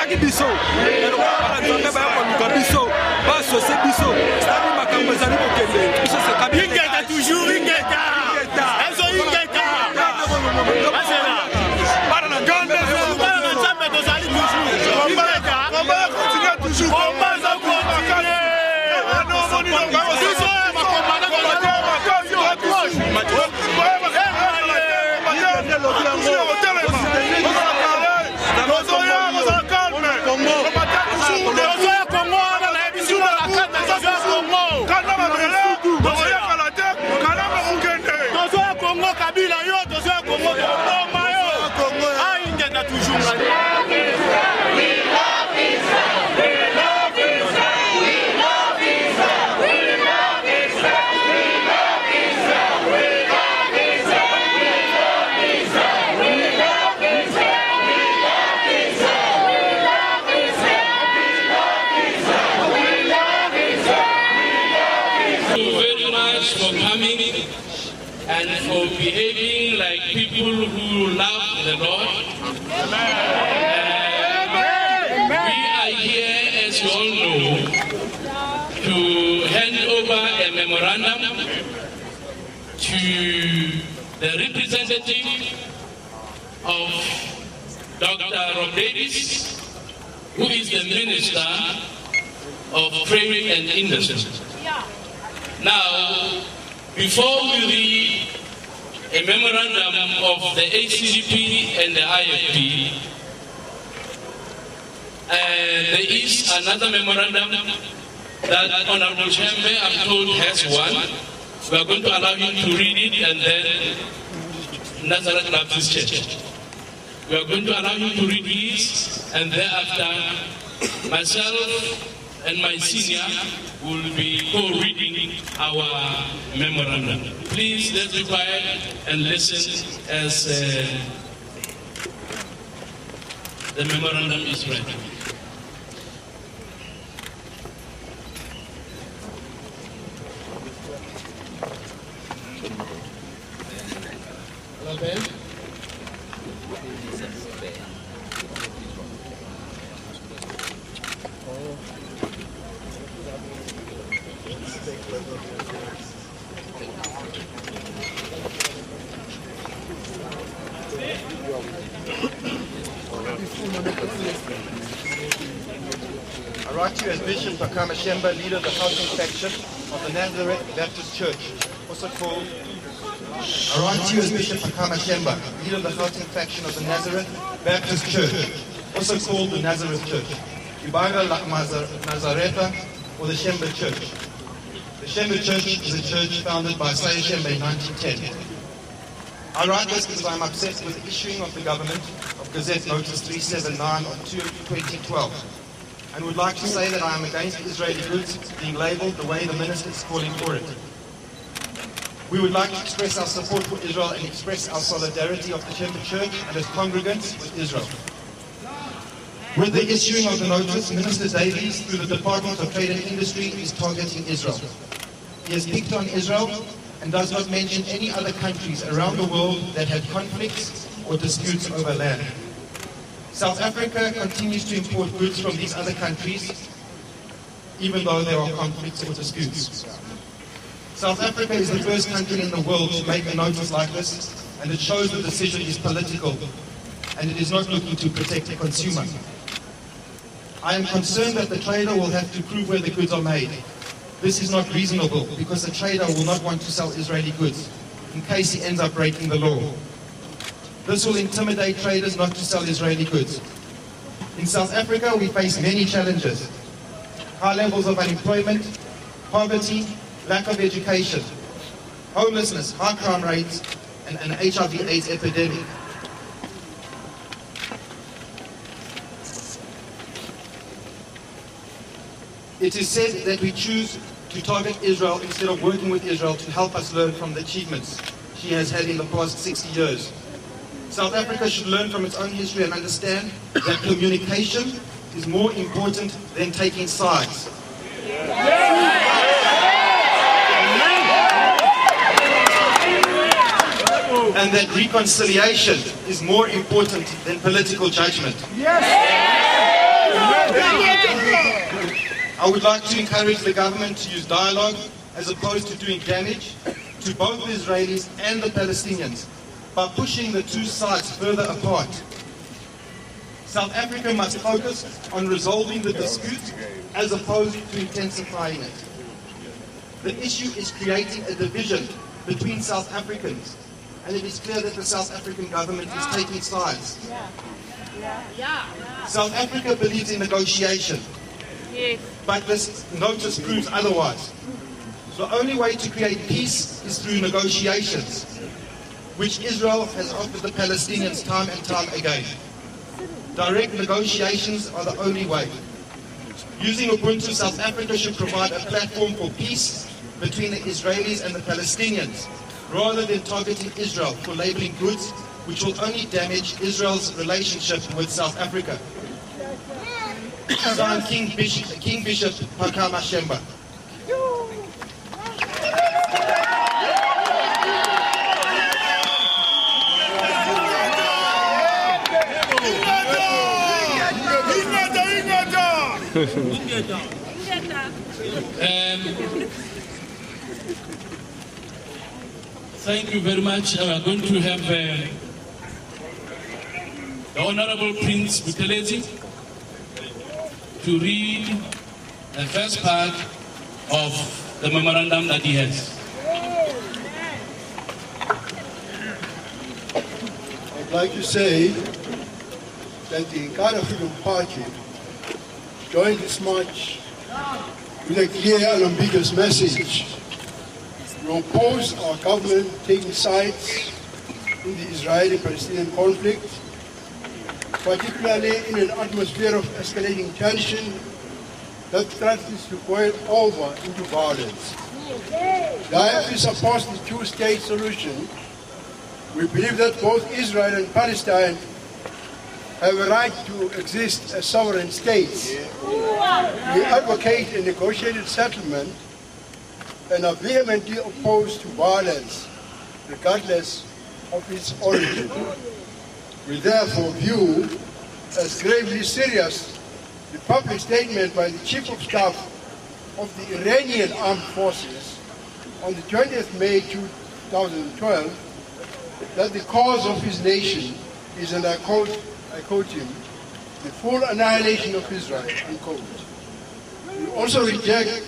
Balaki biso. Nzambe ba ko biso. Ba sose biso. Stadi makambo zali ko kende. Biso se kabi. Ingeta toujours ingeta. Ezo ingeta. Basela. Para na Nzambe Nzambe tozali toujours. Combat continue toujours. Combat za continue. And for behaving like people who love the Lord. We are here, as you all know, to hand over a memorandum to the representative of Dr. Rob Davis, who is the Minister of Trade and Industry. Now, before we read a memorandum of the ACDP and the IFP, there is another memorandum that Honorable Chairman, I'm told, has one. We are going to allow him to read it, and then Nazareth Baptist Church. We are going to allow him to read this, and thereafter myself and my senior will be co-reading our memorandum. Please, let's be quiet and listen as the memorandum is read. Hello, Ben. I write to you as Bishop Bakama Shemba, leader of the Gauteng faction of the Nazareth Baptist Church, also called. I write to you as Bishop Bakama Shemba, leader of the Gauteng faction of the Nazareth Baptist Church, also called the Nazareth Church, Ibanga La Nazareta, or the Shemba Church. The Shemba Church is a church founded by Sayyid Shemba in 1910. I write this because I am upset with the issuing of the government of Gazette Notice 379 of 2012, and would like to say that I am against Israeli goods being labelled the way the minister is calling for it. We would like to express our support for Israel and express our solidarity of the Shemba Church and as congregants with Israel. With the issuing of the notice, Minister Davies, through the Department of Trade and Industry, is targeting Israel. He has picked on Israel and does not mention any other countries around the world that have conflicts or disputes over land. South Africa continues to import goods from these other countries, even though there are conflicts or disputes. South Africa is the first country in the world to make a notice like this, and it shows the decision is political, and it is not looking to protect the consumer. I am concerned that the trader will have to prove where the goods are made. This is not reasonable, because the trader will not want to sell Israeli goods, in case he ends up breaking the law. This will intimidate traders not to sell Israeli goods. In South Africa, we face many challenges. High levels of unemployment, poverty, lack of education, homelessness, high crime rates, and an HIV/AIDS epidemic. It is said that we choose to target Israel instead of working with Israel to help us learn from the achievements she has had in the past 60 years. South Africa should learn from its own history and understand that communication is more important than taking sides. And that reconciliation is more important than political judgment. I would like to encourage the government to use dialogue as opposed to doing damage to both the Israelis and the Palestinians by pushing the two sides further apart. South Africa must focus on resolving the dispute as opposed to intensifying it. The issue is creating a division between South Africans, and it is clear that the South African government is taking sides. South Africa believes in negotiation, but this notice proves otherwise. The only way to create peace is through negotiations, which Israel has offered the Palestinians time and time again. Direct negotiations are the only way. Using Ubuntu, South Africa should provide a platform for peace between the Israelis and the Palestinians, rather than targeting Israel for labeling goods, which will only damage Israel's relationship with South Africa. Signed, King Bishop Pakama Shemba. Thank you very much. We are going to have the Honorable Prince Buthelezi to read the first part of the memorandum that he has. I'd like to say that the Ghana Freedom Party joined this march with a clear and ambiguous message. We oppose our government taking sides in the Israeli-Palestinian conflict, particularly in an atmosphere of escalating tension that threatens to boil over into violence. While we support the two-state solution, we believe that both Israel and Palestine have a right to exist as sovereign states. We advocate a negotiated settlement and are vehemently opposed to violence, regardless of its origin. We therefore view as gravely serious the public statement by the Chief of Staff of the Iranian Armed Forces on the 20th May 2012 that the cause of his nation is, and I quote him, the full annihilation of Israel, unquote. We also reject